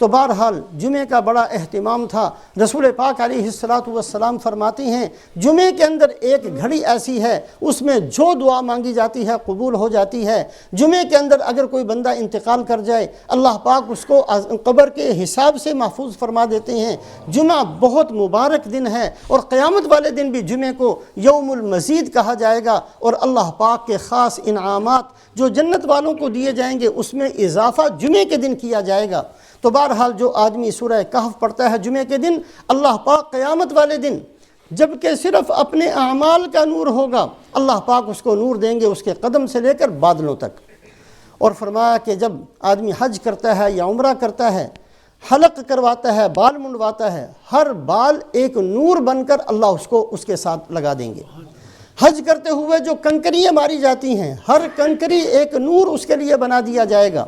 تو بہرحال جمعے کا بڑا اہتمام تھا۔ رسول پاک علیہ الصلاۃ والسلام فرماتی ہیں جمعے کے اندر ایک گھڑی ایسی ہے اس میں جو دعا مانگی جاتی ہے قبول ہو جاتی ہے۔ جمعے کے اندر اگر کوئی بندہ انتقال کر جائے اللہ پاک اس کو قبر کے حساب سے محفوظ فرما دیتے ہیں۔ جمعہ بہت مبارک دن ہے اور قیامت والے دن بھی جمعے کو یوم المزید کہا جائے گا، اور اللہ پاک کے خاص انعامات جو جنت والوں کو دیے جائیں گے اس میں اضافہ جمعے کے دن کیا جائے گا۔ تو بہرحال جو آدمی سورہ کہف پڑھتا ہے جمعے کے دن، اللہ پاک قیامت والے دن جبکہ صرف اپنے اعمال کا نور ہوگا، اللہ پاک اس کو نور دیں گے اس کے قدم سے لے کر بادلوں تک۔ اور فرمایا کہ جب آدمی حج کرتا ہے یا عمرہ کرتا ہے، حلق کرواتا ہے، بال منڈواتا ہے، ہر بال ایک نور بن کر اللہ اس کو اس کے ساتھ لگا دیں گے۔ حج کرتے ہوئے جو کنکریاں ماری جاتی ہیں، ہر کنکری ایک نور اس کے لیے بنا دیا جائے گا۔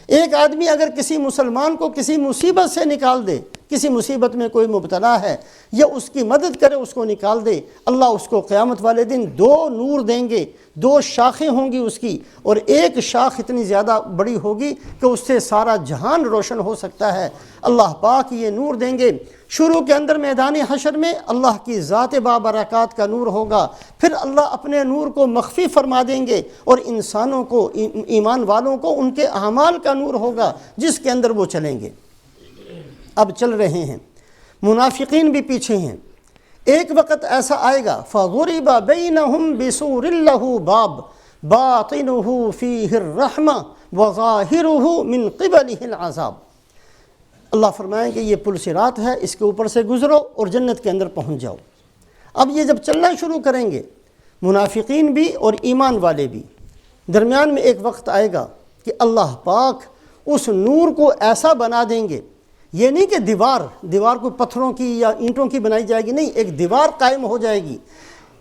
ایک آدمی اگر کسی مسلمان کو کسی مصیبت سے نکال دے، کسی مصیبت میں کوئی مبتلا ہے یا اس کی مدد کرے، اس کو نکال دے، اللہ اس کو قیامت والے دن دو نور دیں گے، دو شاخیں ہوں گی اس کی، اور ایک شاخ اتنی زیادہ بڑی ہوگی کہ اس سے سارا جہان روشن ہو سکتا ہے۔ اللہ پاک یہ نور دیں گے۔ شروع کے اندر میدان حشر میں اللہ کی ذات بابرکات کا نور ہوگا، پھر اللہ اپنے نور کو مخفی فرما دیں گے اور انسانوں کو، ایمان والوں کو ان کے اعمال کا نور ہوگا جس کے اندر وہ چلیں گے۔ اب چل رہے ہیں، منافقین بھی پیچھے ہیں۔ ایک وقت ایسا آئے گا فَضُرِبَ بَيْنَهُمْ بِسُورٍ لَهُ بَابٌ بَاطِنُهُ فِيهِ الرَّحْمَةُ وَظَاهِرُهُ مِنْ قِبَلِهِ الْعَذَابُ۔ اللہ فرمائیں کہ یہ پل صراط ہے، اس کے اوپر سے گزرو اور جنت کے اندر پہنچ جاؤ۔ اب یہ جب چلنا شروع کریں گے منافقین بھی اور ایمان والے بھی، درمیان میں ایک وقت آئے گا کہ اللہ پاک اس نور کو ایسا بنا دیں گے، یہ نہیں کہ دیوار کو پتھروں کی یا اینٹوں کی بنائی جائے گی، نہیں، ایک دیوار قائم ہو جائے گی۔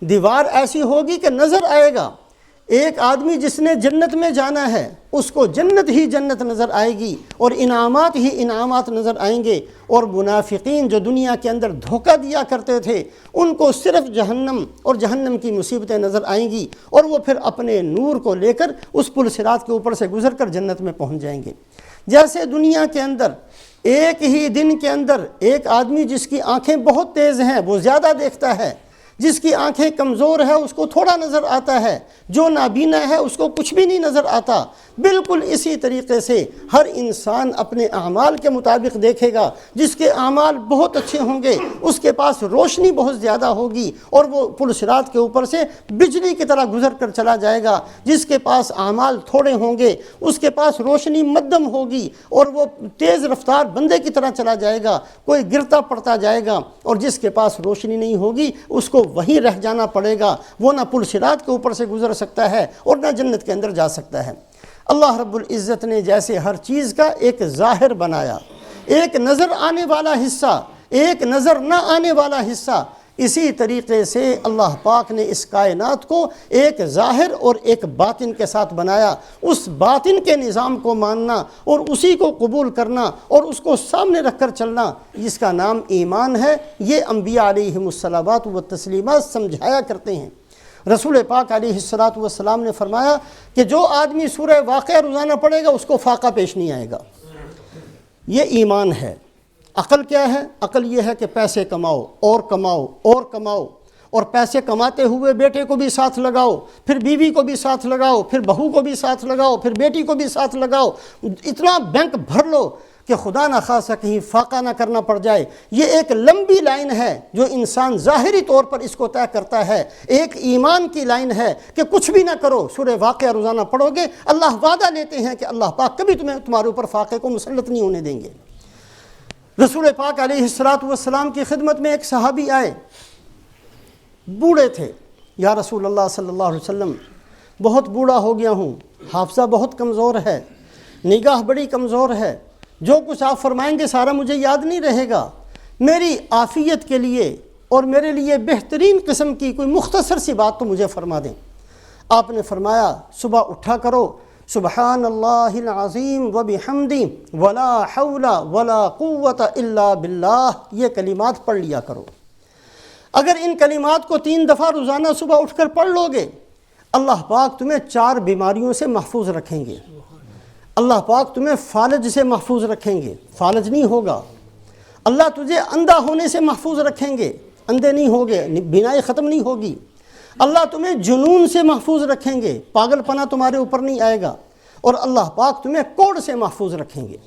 دیوار ایسی ہوگی کہ نظر آئے گا ایک آدمی جس نے جنت میں جانا ہے اس کو جنت ہی جنت نظر آئے گی اور انعامات ہی انعامات نظر آئیں گے، اور منافقین جو دنیا کے اندر دھوکہ دیا کرتے تھے ان کو صرف جہنم اور جہنم کی مصیبتیں نظر آئیں گی، اور وہ پھر اپنے نور کو لے کر اس پل صراط کے اوپر سے گزر کر جنت میں پہنچ جائیں گے۔ جیسے دنیا کے اندر ایک ہی دن کے اندر ایک آدمی جس کی آنکھیں بہت تیز ہیں وہ زیادہ دیکھتا ہے، جس کی آنکھیں کمزور ہے اس کو تھوڑا نظر آتا ہے، جو نابینا ہے اس کو کچھ بھی نہیں نظر آتا۔ بالکل اسی طریقے سے ہر انسان اپنے اعمال کے مطابق دیکھے گا۔ جس کے اعمال بہت اچھے ہوں گے اس کے پاس روشنی بہت زیادہ ہوگی اور وہ پل صراط کے اوپر سے بجلی کی طرح گزر کر چلا جائے گا۔ جس کے پاس اعمال تھوڑے ہوں گے اس کے پاس روشنی مدھم ہوگی اور وہ تیز رفتار بندے کی طرح چلا جائے گا، کوئی گرتا پڑتا جائے گا، اور جس کے پاس روشنی نہیں ہوگی اس کو وہیں رہ جانا پڑے گا، وہ نہ پل صراط کے اوپر سے گزر سکتا ہے اور نہ جنت کے اندر جا سکتا ہے۔ اللہ رب العزت نے جیسے ہر چیز کا ایک ظاہر بنایا، ایک نظر آنے والا حصہ، ایک نظر نہ آنے والا حصہ، اسی طریقے سے اللہ پاک نے اس کائنات کو ایک ظاہر اور ایک باطن کے ساتھ بنایا۔ اس باطن کے نظام کو ماننا اور اسی کو قبول کرنا اور اس کو سامنے رکھ کر چلنا، جس کا نام ایمان ہے، یہ انبیاء علیہم الصلوات والتسلیمات سمجھایا کرتے ہیں۔ رسول پاک علیہ الصلاۃ والسلام نے فرمایا کہ جو آدمی سورہ واقعہ روزانہ پڑھے گا اس کو فاقہ پیش نہیں آئے گا۔ یہ ایمان ہے۔ عقل کیا ہے؟ عقل یہ ہے کہ پیسے کماؤ اور کماؤ اور کماؤ، اور پیسے کماتے ہوئے بیٹے کو بھی ساتھ لگاؤ، پھر بیوی کو بھی ساتھ لگاؤ، پھر بہو کو بھی ساتھ لگاؤ، پھر بیٹی کو بھی ساتھ لگاؤ، اتنا بینک بھر لو کہ خدا نہ خواستہ کہیں فاقہ نہ کرنا پڑ جائے۔ یہ ایک لمبی لائن ہے جو انسان ظاہری طور پر اس کو طے کرتا ہے۔ ایک ایمان کی لائن ہے کہ کچھ بھی نہ کرو، سورہ واقعہ روزانہ پڑھو گے، اللہ وعدہ لیتے ہیں کہ اللہ پاک کبھی تمہارے اوپر فاقے کو مسلط نہیں ہونے دیں گے۔ رسول پاک علیہ الصلاۃ والسلام کی خدمت میں ایک صحابی آئے، بوڑھے تھے۔ یا رسول اللہ صلی اللہ علیہ وسلم، بہت بوڑھا ہو گیا ہوں، حافظہ بہت کمزور ہے، نگاہ بڑی کمزور ہے، جو کچھ آپ فرمائیں گے سارا مجھے یاد نہیں رہے گا، میری عافیت کے لیے اور میرے لیے بہترین قسم کی کوئی مختصر سی بات تو مجھے فرما دیں۔ آپ نے فرمایا صبح اٹھا کرو سبحان اللہ العظیم وبحمدہ ولا حول ولا قوت الا باللہ، یہ کلمات پڑھ لیا کرو۔ اگر ان کلمات کو 3 دفعہ روزانہ صبح اٹھ کر پڑھ لو گے اللہ پاک تمہیں 4 بیماریوں سے محفوظ رکھیں گے۔ اللہ پاک تمہیں فالج سے محفوظ رکھیں گے، فالج نہیں ہوگا۔ اللہ تجھے اندھا ہونے سے محفوظ رکھیں گے، اندھے نہیں ہوگے، بینائی ختم نہیں ہوگی۔ اللہ تمہیں جنون سے محفوظ رکھیں گے، پاگل پنا تمہارے اوپر نہیں آئے گا، اور اللہ پاک تمہیں کوڑ سے محفوظ رکھیں گے۔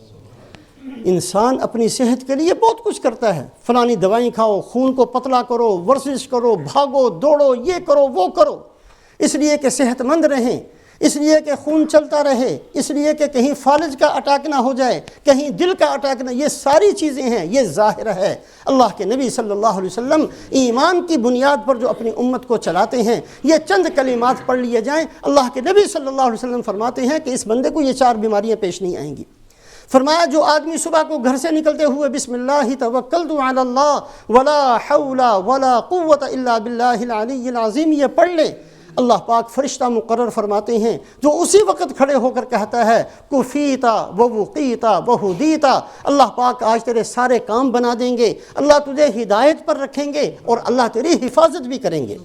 انسان اپنی صحت کے لیے بہت کچھ کرتا ہے، فلانی دوائیں کھاؤ، خون کو پتلا کرو، ورزش کرو، بھاگو دوڑو، یہ کرو وہ کرو، اس لیے کہ صحت مند رہیں، اس لیے کہ خون چلتا رہے، اس لیے کہ کہیں فالج کا اٹیک نہ ہو جائے، کہیں دل کا اٹیک نہ، یہ ساری چیزیں ہیں، یہ ظاہر ہے۔ اللہ کے نبی صلی اللہ علیہ وسلم ایمان کی بنیاد پر جو اپنی امت کو چلاتے ہیں، یہ چند کلمات پڑھ لیے جائیں، اللہ کے نبی صلی اللہ علیہ وسلم فرماتے ہیں کہ اس بندے کو یہ 4 بیماریاں پیش نہیں آئیں گی۔ فرمایا جو آدمی صبح کو گھر سے نکلتے ہوئے بسم اللہ توکلت علی اللہ ولا حول ولا قوت الا باللہ العلی العظیم یہ پڑھ لے، اللہ پاک فرشتہ مقرر فرماتے ہیں جو اسی وقت کھڑے ہو کر کہتا ہے کفیتا ووقیتا وہدیتا، اللہ پاک آج تیرے سارے کام بنا دیں گے، اللہ تجھے ہدایت پر رکھیں گے اور اللہ تیری حفاظت بھی کریں گے۔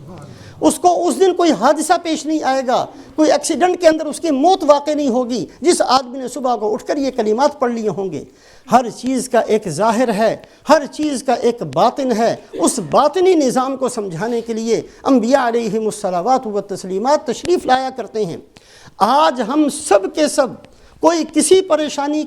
اس کو اس دن کوئی حادثہ پیش نہیں آئے گا، کوئی ایکسیڈنٹ کے اندر اس کی موت واقع نہیں ہوگی جس آدمی نے صبح کو اٹھ کر یہ کلمات پڑھ لیے ہوں گے۔ ہر چیز کا ایک ظاہر ہے، ہر چیز کا ایک باطن ہے، اس باطنی نظام کو سمجھانے کے لیے انبیاء علیہم الصلوات و تسلیمات تشریف لایا کرتے ہیں۔ آج ہم سب کے سب کوئی کسی پریشانی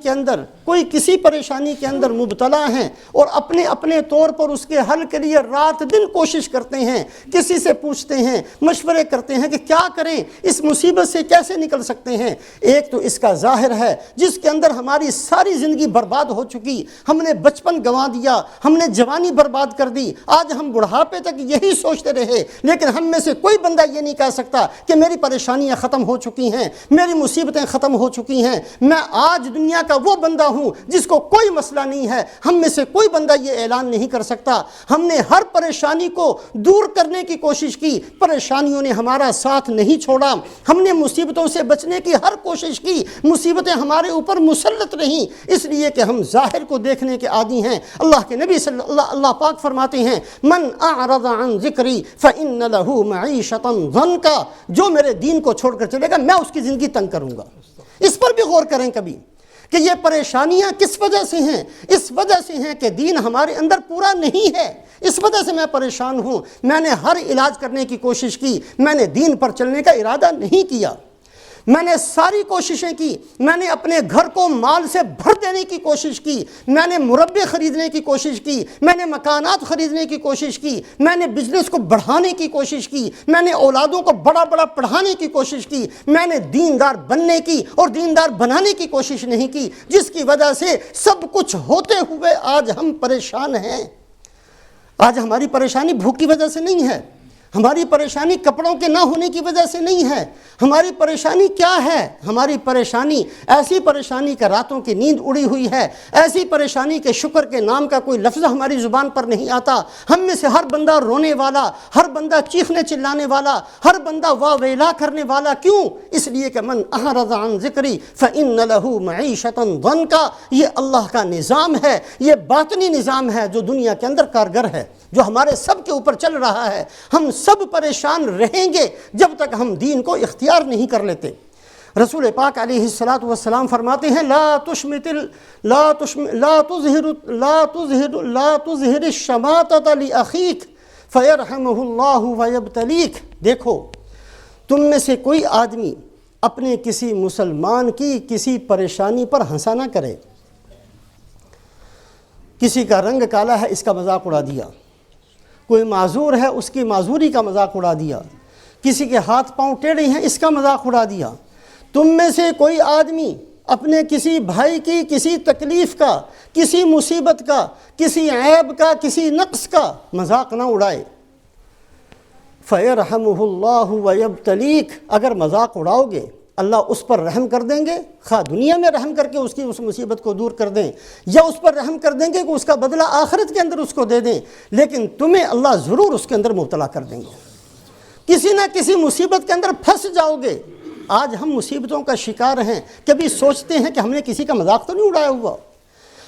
کے اندر مبتلا ہیں اور اپنے اپنے طور پر اس کے حل کے لیے رات دن کوشش کرتے ہیں، کسی سے پوچھتے ہیں، مشورے کرتے ہیں کہ کیا کریں، اس مصیبت سے کیسے نکل سکتے ہیں۔ ایک تو اس کا ظاہر ہے جس کے اندر ہماری ساری زندگی برباد ہو چکی، ہم نے بچپن گنوا دیا، ہم نے جوانی برباد کر دی، آج ہم بڑھاپے تک یہی سوچتے رہے، لیکن ہم میں سے کوئی بندہ یہ نہیں کہہ سکتا کہ میری پریشانیاں ختم ہو چکی ہیں، میری مصیبتیں ختم ہو چکی ہیں، میں آج دنیا کا وہ بندہ ہوں جس کو کوئی مسئلہ نہیں ہے۔ ہم میں سے کوئی بندہ یہ اعلان نہیں کر سکتا۔ ہم نے ہر پریشانی کو دور کرنے کی کوشش کی، پریشانیوں نے ہمارا ساتھ نہیں چھوڑا، ہم نے مصیبتوں سے بچنے کی ہر کوشش کی، مصیبتیں ہمارے اوپر مسلط رہیں، اس لیے کہ ہم ظاہر کو دیکھنے کے عادی ہیں۔ اللہ کے نبی اللہ پاک فرماتے ہیں من اعرض عن ذکری فإن له معیشۃ ضنکا، جو میرے دین کو چھوڑ کر چلے گا میں اس کی زندگی تنگ کروں گا۔ اس پر بھی غور کریں کبھی کہ یہ پریشانیاں کس وجہ سے ہیں۔ اس وجہ سے ہیں کہ دین ہمارے اندر پورا نہیں ہے، اس وجہ سے میں پریشان ہوں۔ میں نے ہر علاج کرنے کی کوشش کی، میں نے دین پر چلنے کا ارادہ نہیں کیا، میں نے ساری کوششیں کی، میں نے اپنے گھر کو مال سے بھر دینے کی کوشش کی، میں نے مربے خریدنے کی کوشش کی، میں نے مکانات خریدنے کی کوشش کی، میں نے بزنس کو بڑھانے کی کوشش کی، میں نے اولادوں کو بڑا بڑا پڑھانے کی کوشش کی، میں نے دیندار بننے کی اور دیندار بنانے کی کوشش نہیں کی، جس کی وجہ سے سب کچھ ہوتے ہوئے آج ہم پریشان ہیں۔ آج ہماری پریشانی بھوک کی وجہ سے نہیں ہے، ہماری پریشانی کپڑوں کے نہ ہونے کی وجہ سے نہیں ہے، ہماری پریشانی کیا ہے؟ ہماری پریشانی ایسی پریشانی کہ راتوں کی نیند اڑی ہوئی ہے، ایسی پریشانی کہ شکر کے نام کا کوئی لفظ ہماری زبان پر نہیں آتا۔ ہم میں سے ہر بندہ رونے والا، ہر بندہ چیخنے چلانے والا، ہر بندہ واہ ویلا کرنے والا، کیوں؟ اس لیے کہ من اعرض عن ذکری فإن له معیشۃ ضنکا، یہ اللہ کا نظام ہے، یہ باطنی نظام ہے جو دنیا کے اندر کارگر ہے، جو ہمارے سب کے اوپر چل رہا ہے۔ ہم سب پریشان رہیں گے جب تک ہم دین کو اختیار نہیں کر لیتے۔ رسول پاک علیہ الصلاۃ والسلام فرماتے ہیں لا تظہر الشماتۃ لأخیک فیرحمہ اللہ ویبتلیک، دیکھو تم میں سے کوئی آدمی اپنے کسی مسلمان کی کسی پریشانی پر ہنسا نہ کرے۔ کسی کا رنگ کالا ہے، اس کا مذاق اڑا دیا، کوئی معذور ہے، اس کی معذوری کا مذاق اڑا دیا، کسی کے ہاتھ پاؤں ٹیڑھے ہیں، اس کا مذاق اڑا دیا۔ تم میں سے کوئی آدمی اپنے کسی بھائی کی کسی تکلیف کا، کسی مصیبت کا، کسی عیب کا، کسی نقص کا مذاق نہ اڑائے۔ فَيَرْحَمُهُ اللَّهُ وَيَبْتَلِيكَ، اگر مذاق اڑاؤ گے اللہ اس پر رحم کر دیں گے، خواہ دنیا میں رحم کر کے اس کی اس مصیبت کو دور کر دیں، یا اس پر رحم کر دیں گے کہ اس کا بدلہ آخرت کے اندر اس کو دے دیں، لیکن تمہیں اللہ ضرور اس کے اندر مبتلا کر دیں گے۔ کسی نہ کسی مصیبت کے اندر پھنس جاؤ گے۔ آج ہم مصیبتوں کا شکار ہیں، کبھی سوچتے ہیں کہ ہم نے کسی کا مذاق تو نہیں اڑایا ہوا،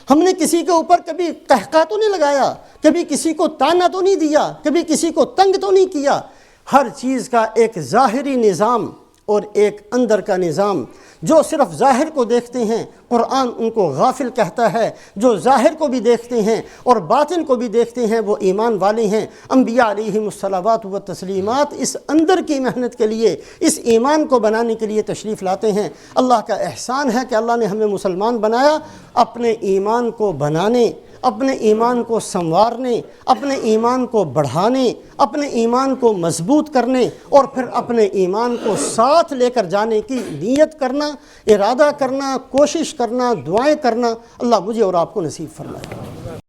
ہم نے کسی کے اوپر کبھی قہقہ تو نہیں لگایا، کبھی کسی کو تانا تو نہیں دیا، کبھی کسی کو تنگ تو نہیں کیا۔ ہر چیز کا ایک ظاہری نظام اور ایک اندر کا نظام۔ جو صرف ظاہر کو دیکھتے ہیں قرآن ان کو غافل کہتا ہے، جو ظاہر کو بھی دیکھتے ہیں اور باطن کو بھی دیکھتے ہیں وہ ایمان والے ہیں۔ انبیاء علیہم الصلوات و تسلیمات اس اندر کی محنت کے لیے، اس ایمان کو بنانے کے لیے تشریف لاتے ہیں۔ اللہ کا احسان ہے کہ اللہ نے ہمیں مسلمان بنایا اپنے ایمان کو بنانے، اپنے ایمان کو سنوارنے، اپنے ایمان کو بڑھانے، اپنے ایمان کو مضبوط کرنے اور پھر اپنے ایمان کو ساتھ لے کر جانے کی نیت کرنا، ارادہ کرنا، کوشش کرنا، دعائیں کرنا۔ اللہ مجھے اور آپ کو نصیب فرمائے۔